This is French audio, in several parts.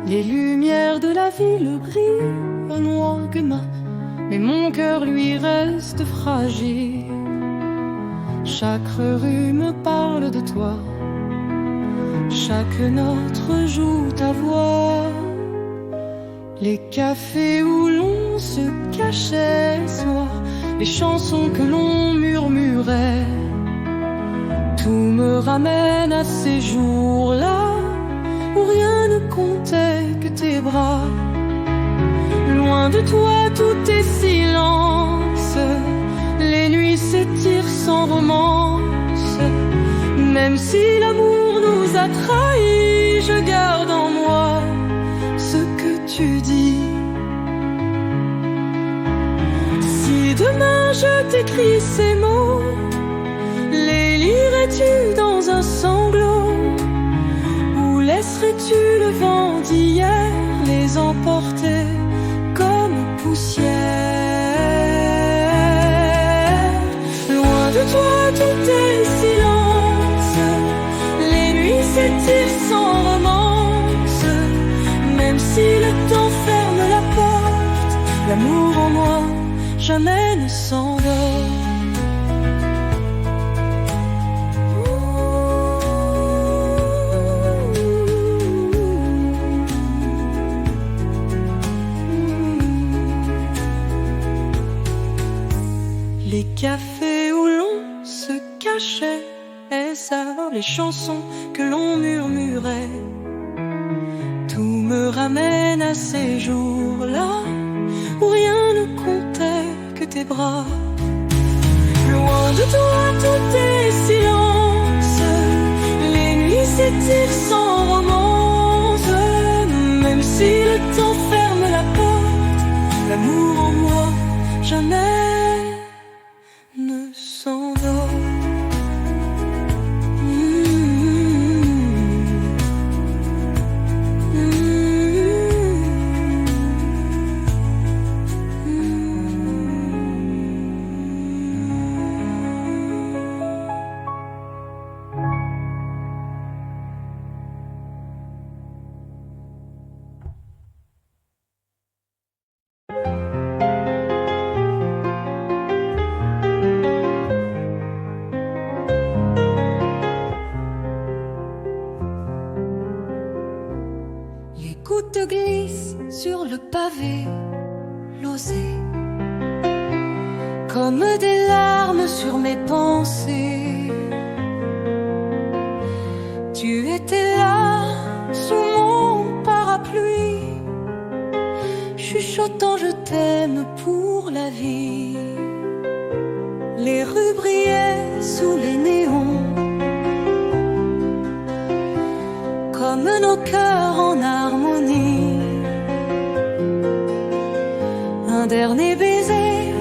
Les lumières de la ville brillent noir que ma, mais mon cœur lui reste fragile. Chaque rue me parle de toi, chaque note rejoue ta voix. Les cafés où l'on se cachait le soir, les chansons que l'on murmurait, tout me ramène à ces jours-là où rien ne comptait que tes bras. Loin de toi tout est silence, les nuits s'étirent sans romance. Même si l'amour nous a trahis, je garde en moi ce que tu dis. Si demain je t'écris ces mots, les lirais-tu dans un sanglot? Ou laisserais-tu le vent d'hier les emporter comme poussière? Loin de toi tout est silence, les nuits s'étirent sans romance. Même si le temps ferme la porte, l'amour en moi jamais ne s'endort. Les cafés où l'on se cachait et ça, les chansons que l'on murmurait, tout me ramène à ces jours-là où rien ne comptait que tes bras. Loin de toi tout est silence, les nuits s'étirent sans romance. Même si le temps ferme la porte, l'amour en moi jamais ne s'endort. Les gouttes glissent sur le pavé losé, comme des larmes sur mes pensées. Tu étais là sous mon parapluie, chuchotant je t'aime pour la vie. Les rues brillaient sous les néons, comme nos cœurs en harmonie. Un dernier baiser,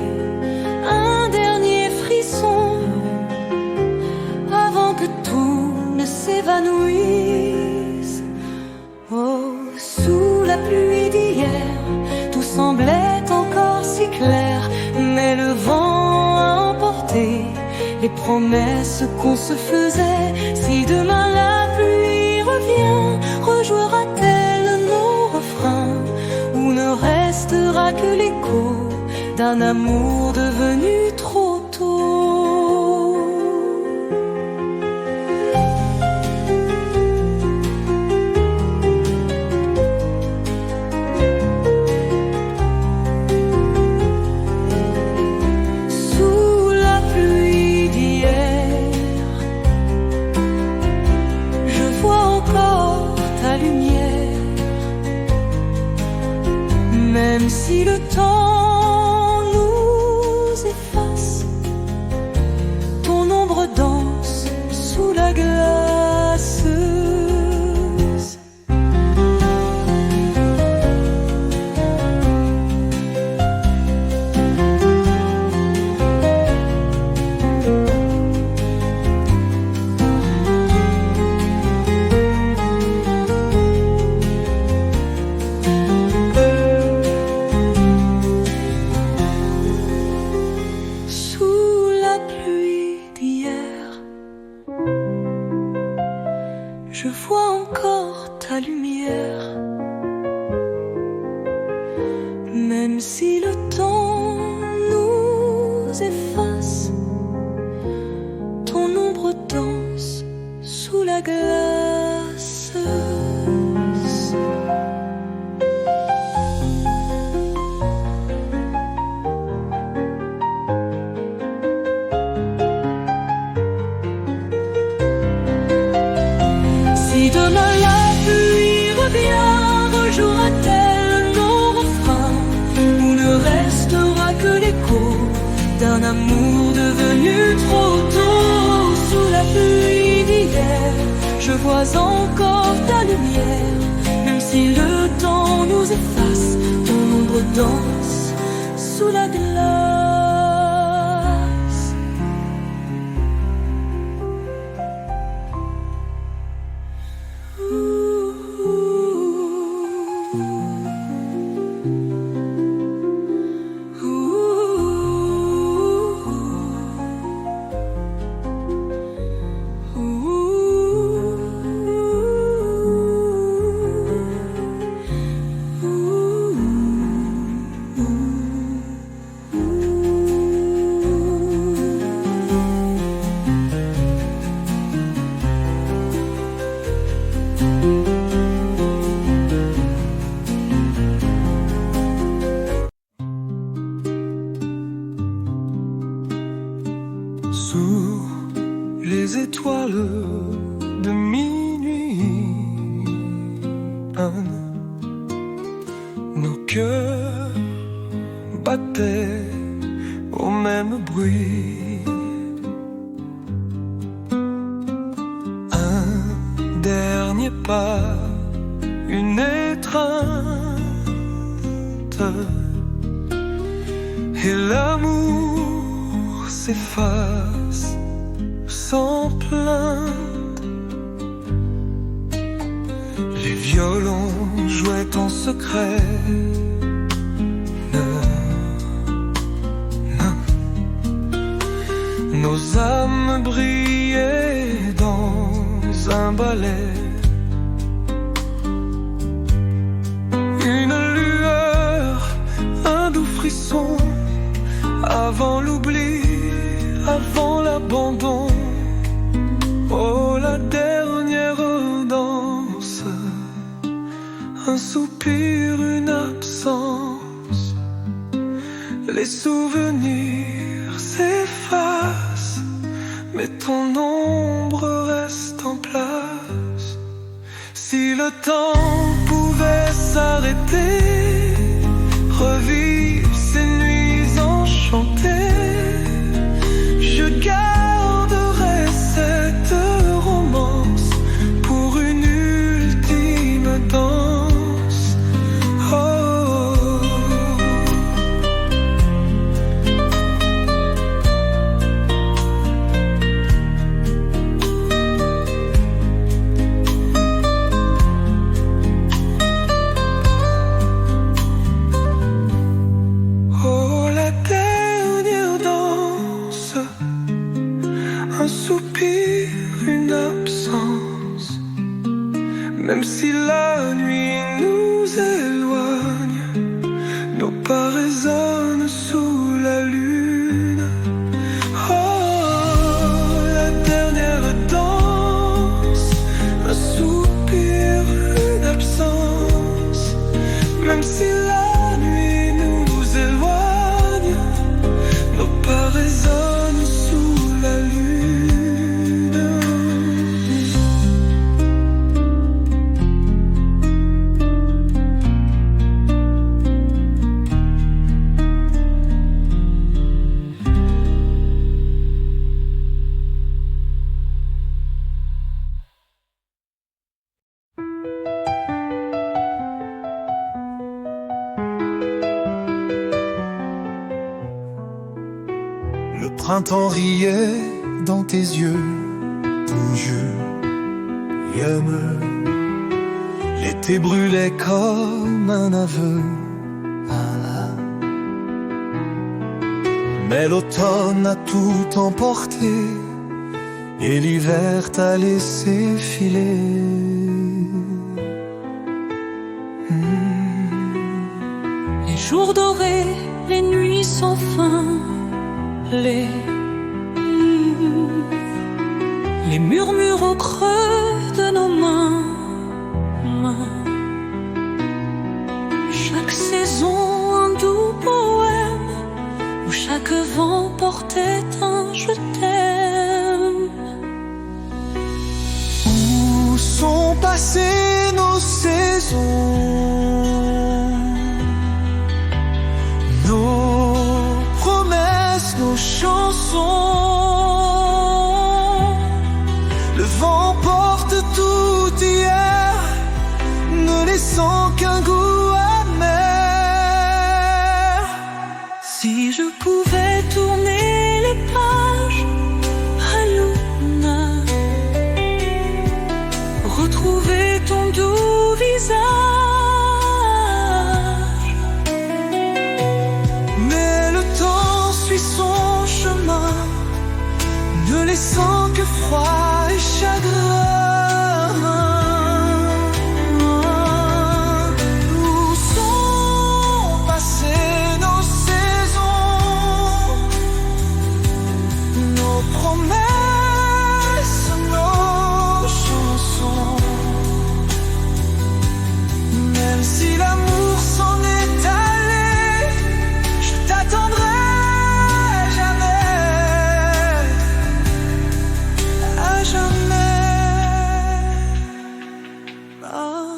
un dernier frisson, avant que tout ne s'évanouisse. Oh, sous la pluie d'hier, tout semblait encore si clair, mais le vent a emporté les promesses qu'on se faisait. Si demain la pluie revient, rejouera-t-elle nos refrains, ou ne restera que l'écho d'un amour devenu trop tôt? Sous la pluie d'hier, je vois encore ta lumière. Même si le temps nous efface, ton ombre danse sous la glace. Je vois encore ta lumière. même si le temps nous efface, ton ombre danse sous la glace. Si demain la pluie revient, rejouera-t-elle nos refrains, ou ne restera que l'écho d'un amour devenu trop tôt? Sous la pluie d'hier, je vois encore ta lumière, même si le temps nous efface, ton ombre danse sous la glace. Sous les étoiles de minuit, nos cœurs battaient au même bruit. Un dernier pas, une étreinte, et l'amour s'efface sans plainte. Les violons jouaient en secret. Nos âmes brillaient dans un ballet. Une lueur, un doux frisson, avant l'oubli, avant l'abandon. Oh, la dernière danse, un soupir, une absence. Les souvenirs s'effacent, mais ton ombre reste en place. Si le temps pouvait s'arrêter, revivre ces nuits enchantées, je garderai cette romance pour une ultime danse. Oh. Un soupir, une absence, même si la nuit nous éloigne, nos pas résonnent sous la lune. Oh, la dernière danse, un soupir, une absence, même si la nuit nous éloigne, nos pas résonnent sous la lune. Le printemps riait dans tes yeux, ton jeu l'été brûlait comme un aveu. Mais l'automne a tout emporté et l'hiver t'a laissé filer. Et jours dorés, les nuits sans fin, les murmures au creux de nos mains. Chaque saison un doux poème, où chaque vent portait un je t'aime. Où sont passées nos saisons, nos promesses, nos chansons? Le vent porte tout hier, ne laissant qu'un goût amer. Si je pouvais tourner les pages à Luna, retrouver ton doux visage. Mais le temps suit son chemin, ne laissant que froid et chagrin. Où sont passées nos saisons, nos promesses, nos chansons? Même si l'amour s'en est allé, je t'attendrai jamais, à jamais. Ah.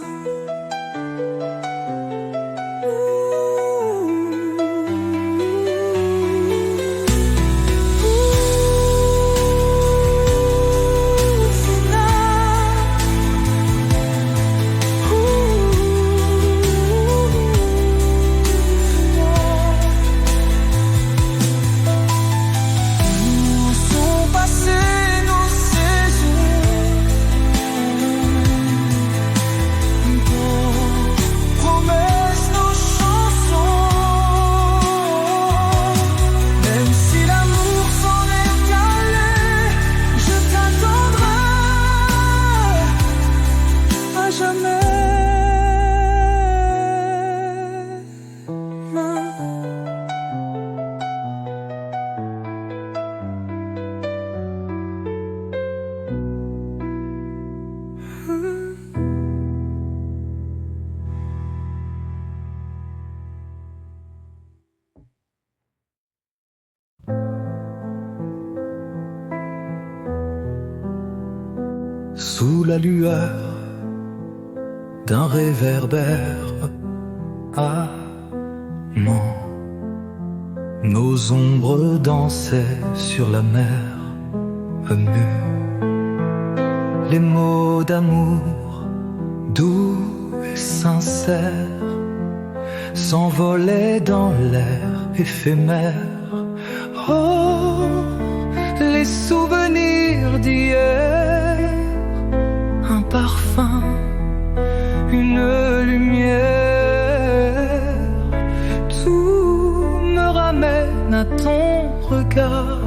Où sont passées nos saisons, nos promesses, nos chansons? Même si l'amour s'en est allé, je t'attendrai à jamais. Sous la lueur d'un réverbère amant, nos ombres dansaient sur la mer mue. Les mots d'amour doux et sincères s'envolaient dans l'air éphémère. Oh, les souvenirs d'hier, un parfum, une lumière, tout me ramène à ton regard,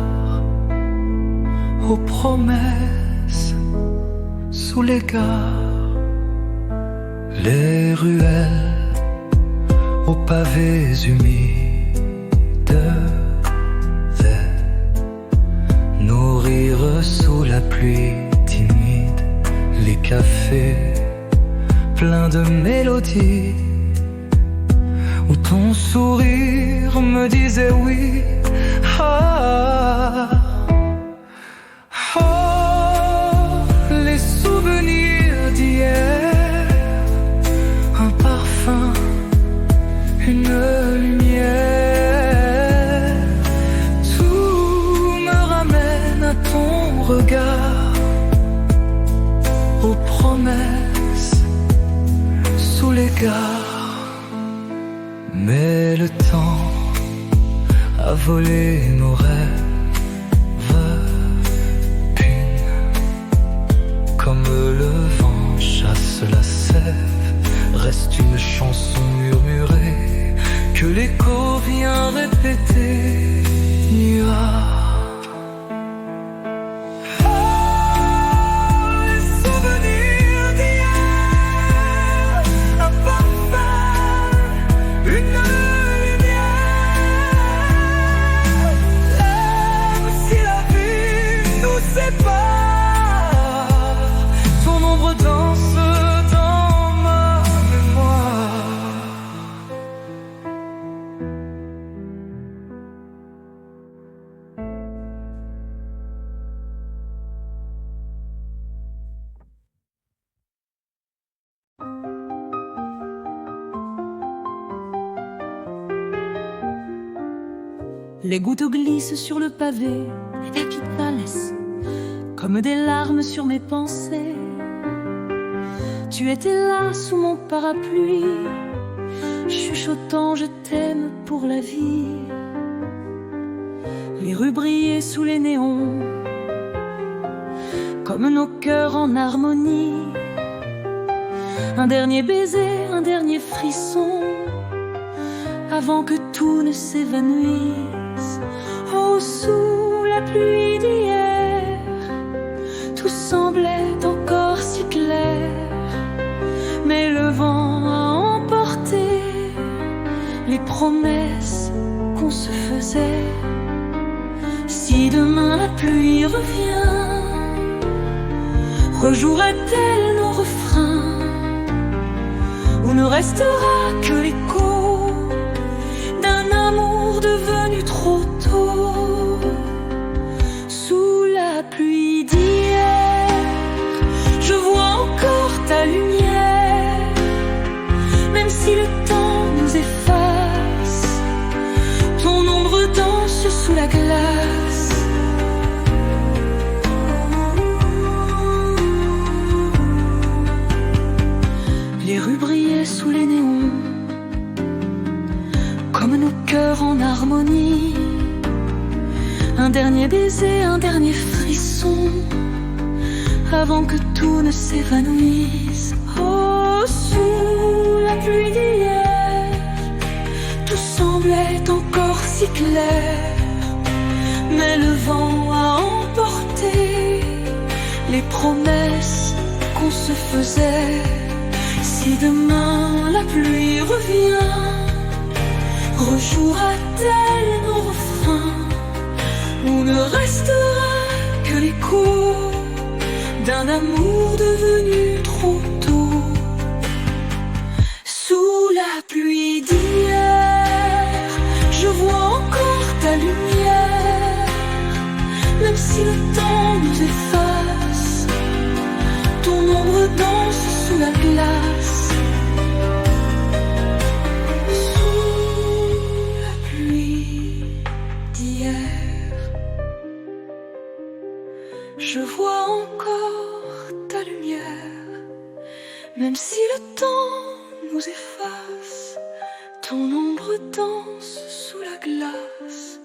aux promesses sous les gares, les ruelles, aux pavés humides, nourrir sous la pluie timide, les cafés pleins de mélodies, où ton sourire me disait oui. Ah, oh, les souvenirs d'hier, un parfum, une lumière, tout me ramène à ton regard, aux promesses sous les gares. Mais le temps a volé nos rêves, pune, comme le vent chasse la sève, reste une chanson murmurée que l'écho vient répéter nuage. Une Les gouttes glissent sur le pavé, les pépites laissent comme des larmes sur mes pensées. Tu étais là sous mon parapluie, chuchotant je t'aime pour la vie. Les rues brillaient sous les néons, comme nos cœurs en harmonie. Un dernier baiser, un dernier frisson, avant que tout ne s'évanouisse. Oh, sous la pluie d'hier, tout semblait encore si clair, mais le vent a emporté les promesses qu'on se faisait. Si demain la pluie revient, rejouera-t-elle nos refrains, ou ne restera que l'écho d'un amour devenu trop tôt? Sous la pluie d'hier, je vois encore ta lumière, même si le temps nous efface, ton ombre danse sous la glace. Les rues brillaient sous les néons, comme nos cœurs en harmonie. Un dernier baiser, un dernier frisson, avant que tout ne s'évanouisse. Oh, sous la pluie d'hier, tout semblait encore si clair, mais le vent a emporté les promesses qu'on se faisait. Si demain la pluie revient, rejouera-t-elle nos refrains, ou ne restera que l'écho d'un amour devenu trop tôt? Sous la pluie d'hier, je vois encore ta lumière, même si le temps nous efface, ton ombre danse sous la glace. Je vois encore ta lumière, même si le temps nous efface, ton ombre danse sous la glace.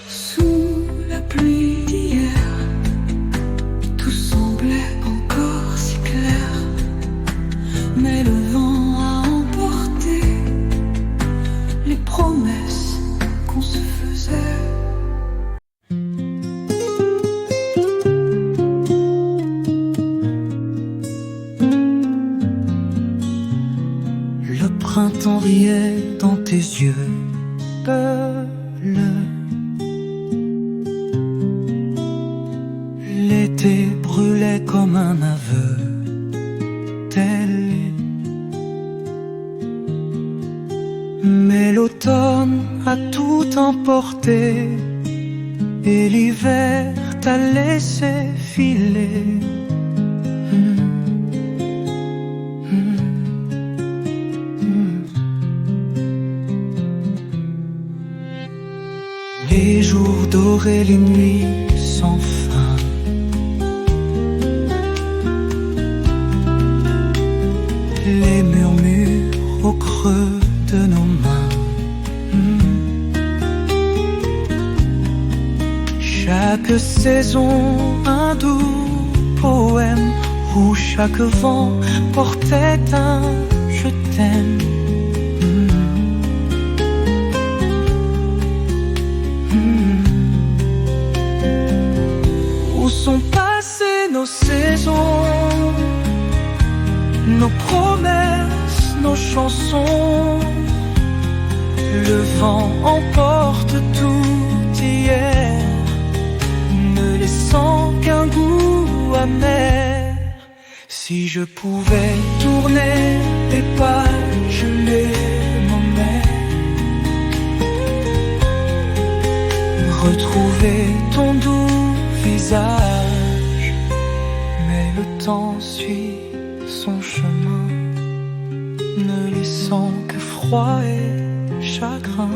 Sous la pluie d'hier, tout semblait encore si clair, mais le vent a emporté les promesses qu'on se faisait. Le printemps riait dans tes yeux peuls. L'été brûlait comme un aveu tel. Mais l'automne a tout emporté et l'hiver t'a laissé filer. Les jours dorés, les nuits sans fin, les murmures au creux de nos mains. Chaque saison un doux poème où chaque vent portait un je t'aime. Où sont passées nos saisons, nos promesses, nos chansons? Le vent emporte tout hier, ne laissant qu'un goût amer. Si je pouvais tourner les pages, les moments, retrouver ton doux visage, mais le temps suit son chemin, ne laissant que froid et chagrin.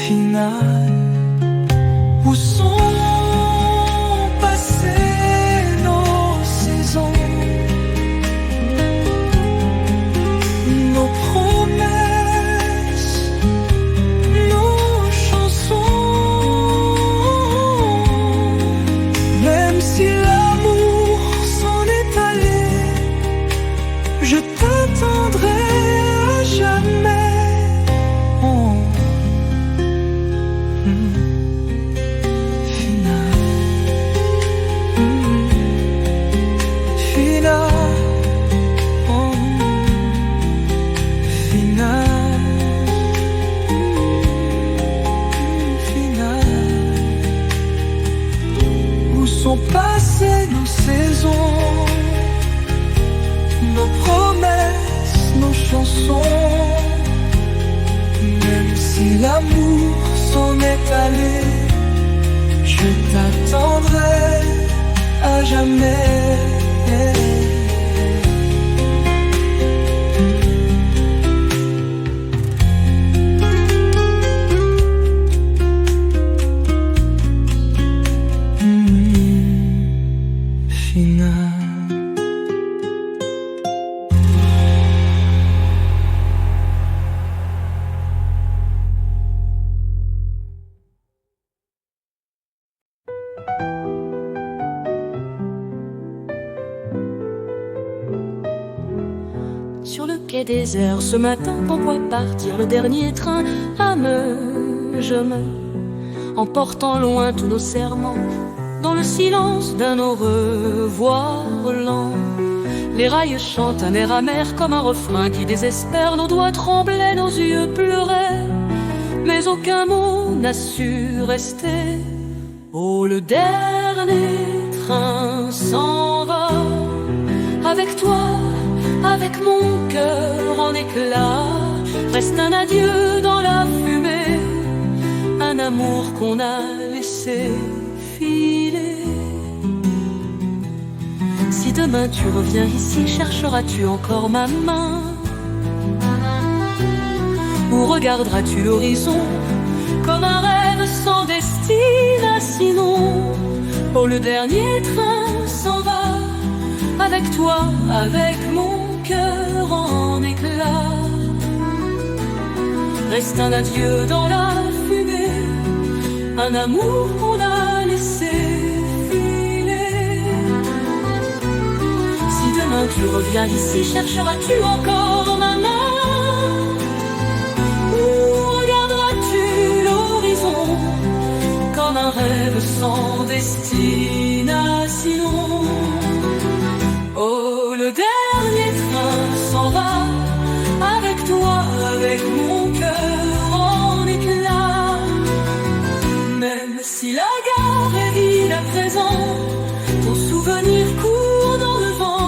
Final, où sont passées nos saisons, nos promesses, nos chansons? Même si l'amour s'en est allé, je t'attendrai à jamais. Sont passées nos saisons, nos promesses, nos chansons. Même si l'amour s'en est allé, je t'attendrai à jamais. Sur le quai désert, ce matin, on voit partir le dernier train à Meugem, emportant loin tous nos serments, dans le silence d'un au revoir lent. Les rails chantent un air amer comme un refrain qui désespère. Nos doigts tremblaient, nos yeux pleuraient, mais aucun mot n'a su rester. Oh, le dernier train s'en va, avec toi, avec mon cœur en éclats. Reste un adieu dans la fumée, un amour qu'on a laissé filer. Si demain tu reviens ici, chercheras-tu encore ma main? Ou regarderas-tu l'horizon comme un rêve sans destination? Oh, le dernier train s'en va, avec toi, avec mon cœur en éclats. Reste un adieu dans la fumée, un amour qu'on a laissé filer. Si demain tu reviens ici, chercheras-tu encore ma main? Ou regarderas-tu l'horizon comme un rêve sans destination? Oh, le dernier train s'en va, avec toi, avec mon cœur en éclats. Même si la gare est vide à présent, ton souvenir court dans le vent.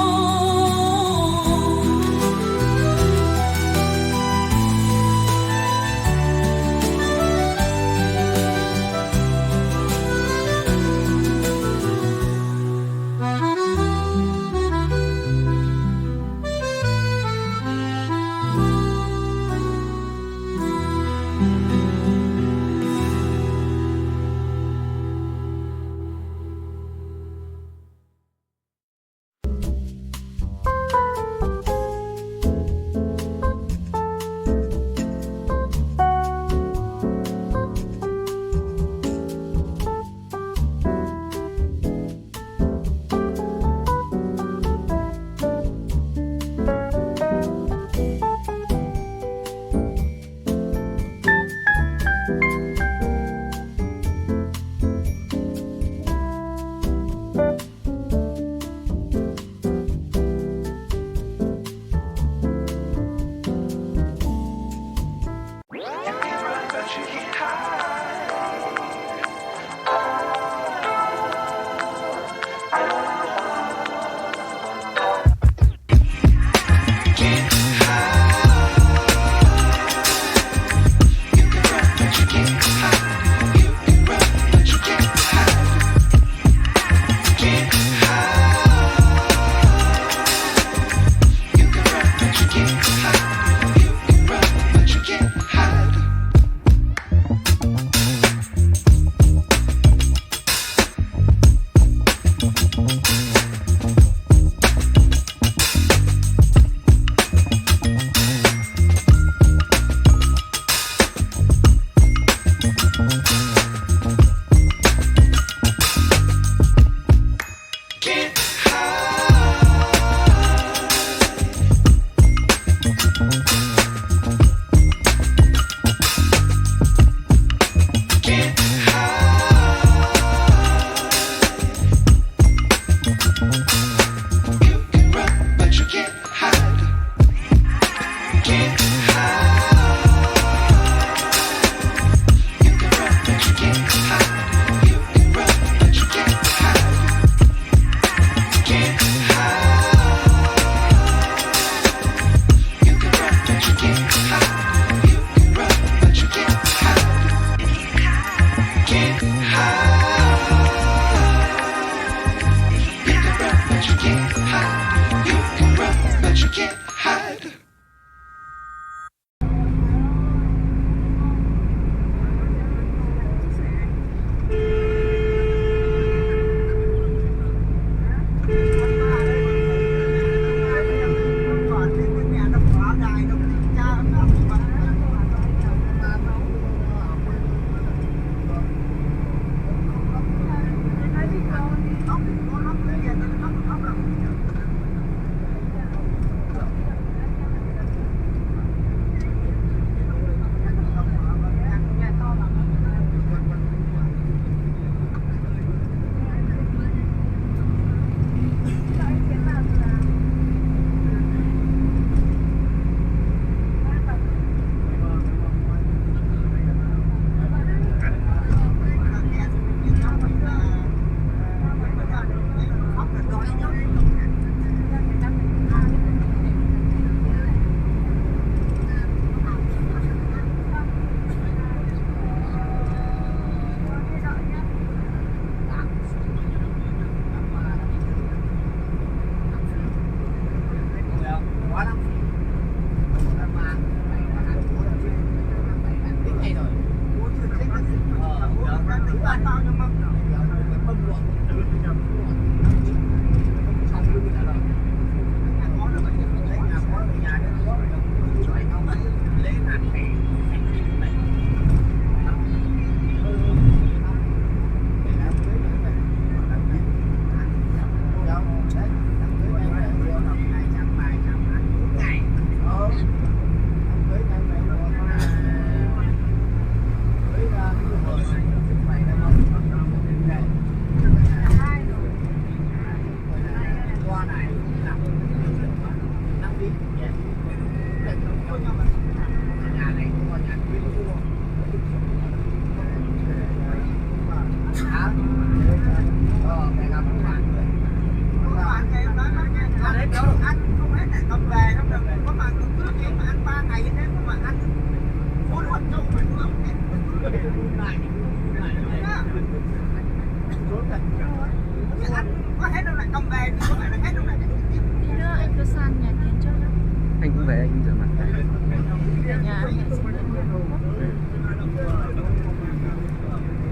Anh cũng về anh rửa mặt.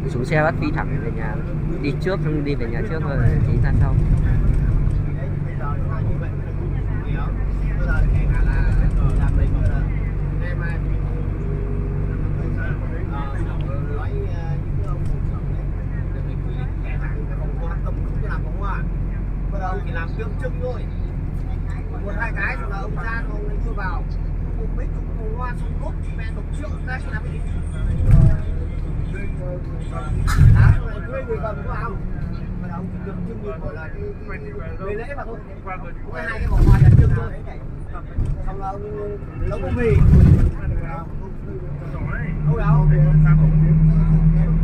Xuống xe bắt phi thẳng về nhà, đi trước xong đi về nhà trước rồi đi ra sau. Chỉ làm tượng trưng thôi, một hai cái rồi là ông ra ông lấy chưa vào, cùng mấy chục bông hoa xong cốt mẹ đục triệu ra làm cái gì? Đá rồi thuê người cầm có ao, mà ông chỉ tượng trưng gọi là cái lễ lễ mà thôi, có hai cái vòng hoa đặc trưng thôi, xong là ông nấu bánh mì,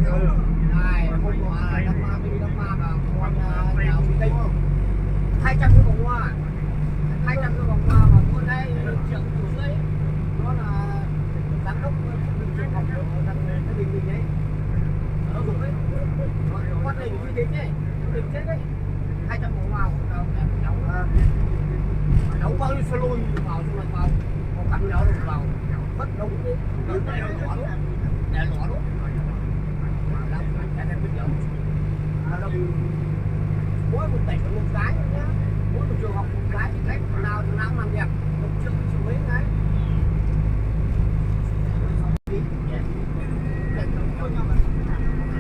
đâu đâu? Này, hôm qua đâm ma vào con nhà ông Tây không? 200 cái vòng hoa, 200 cái vòng hoa mà mua đây 1,5 triệu nó là giám đốc trường học của thằng cái mình ấy, nó dùng đấy, quan đình uy tín ấy, đừng chết đấy, 200 vòng hoa của tao em nấu bao nhiêu solo vào xong rồi vào, một cắn nhau rồi vào, mất đông đấy, để lỏ luôn, làm cái này biết đâu, mỗi một tỉnh một cái nhá, mỗi một trường học một cái thì cách nào làm đẹp, 1 triệu mấy cái.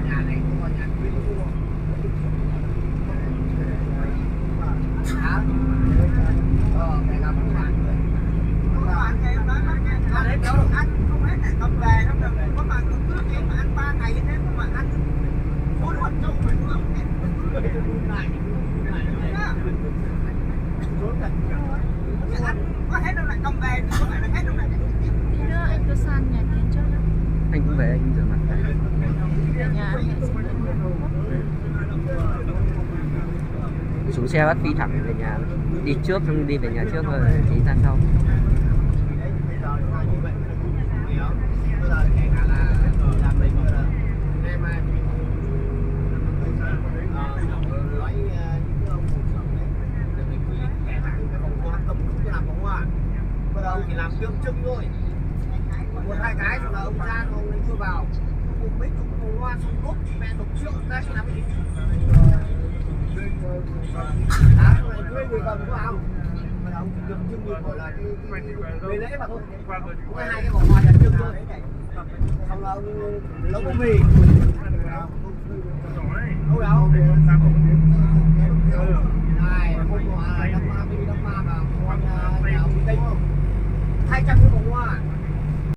Nhà này có nhà quý mua. Mẹ làm cái bàn rồi. Đấy kéo được ăn không hết lại cầm về không được, có mà cứ mà ăn 3 ngày như thế mà ăn 4 con trâu phải không? Này có hết đâu lại cầm về thì có phải là hết đâu lại Tí nữa anh cứ sang nhà Tiến trước đó. Anh cũng về anh rửa mặt. Về nhà anh sẽ Xuống xe bắt phi thẳng về nhà, đi trước xong đi về nhà trước rồi đi ra sau. Chỉ làm tượng trưng thôi, một hai cái rồi là ông ra ông lấy chưa vào, cùng mấy chục bông hoa xong cốt mẹ đục triệu ra làm cái gì? Đá rồi thuê người cầm có ao, mà ông chỉ tượng trưng gọi là cái lễ mà thôi, có hai cái vòng hoa đặc trưng thôi, xong là ông nấu bánh mì, đâu đâu? Này, hôm qua đâm ma vào con nhà ông Tây không? 200 cái